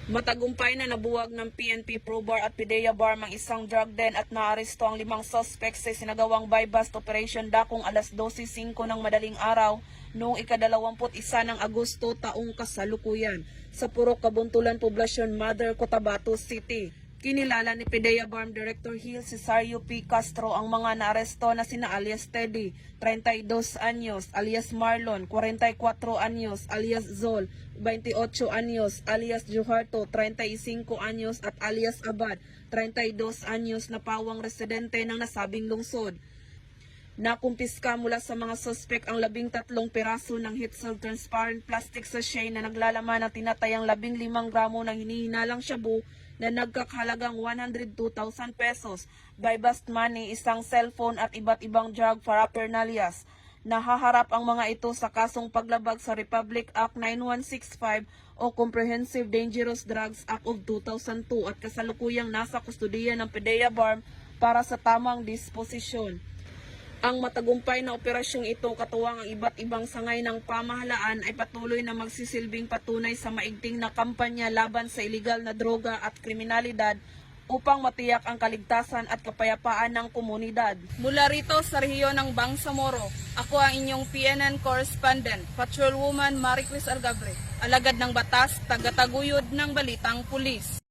Matagumpay na nabuwag ng PNP Probar at PDEA Barm ang isang drug den at naaresto ang 5 suspects sa sinagawang buy-bust operation dakong alas 12:05 ng madaling araw noong ika-21 ng Agosto taong kasalukuyan sa Purok Kabuntulan Poblasyon, Mother, Cotabato City. Kinilala ni PDEA Barm Director Hill Cesario P. Castro ang mga naaresto na sina alias Teddy, 32 anyos, alias Marlon, 44 anyos, alias Zol, 28 anyos, alias Joharto, 35 anyos at alias Abad, 32 anyos na pawang residente ng nasabing lungsod. Nakumpiska mula sa mga suspek ang 13 piraso ng heat-sealed transparent plastic sachet na naglalaman ng tinatayang 15 gramo ng hinihinalang shabu na nagkakahalagang 102,000 pesos, buy-bust money, isang cellphone at iba't ibang drug paraphernalias. Nahaharap ang mga ito sa kasong paglabag sa Republic Act 9165 o Comprehensive Dangerous Drugs Act of 2002 at kasalukuyang nasa kustudiya ng PDEA Barm para sa tamang disposisyon. Ang matagumpay na operasyong ito katuwang ang iba't ibang sangay ng pamahalaan ay patuloy na magsisilbing patunay sa maigting na kampanya laban sa iligal na droga at kriminalidad upang matiyak ang kaligtasan at kapayapaan ng komunidad. Mula rito sa rehiyon ng Bangsamoro, ako ang inyong PNN correspondent, Patrolwoman Maricris Algabre, alagad ng batas, tagataguyod ng balitang pulis.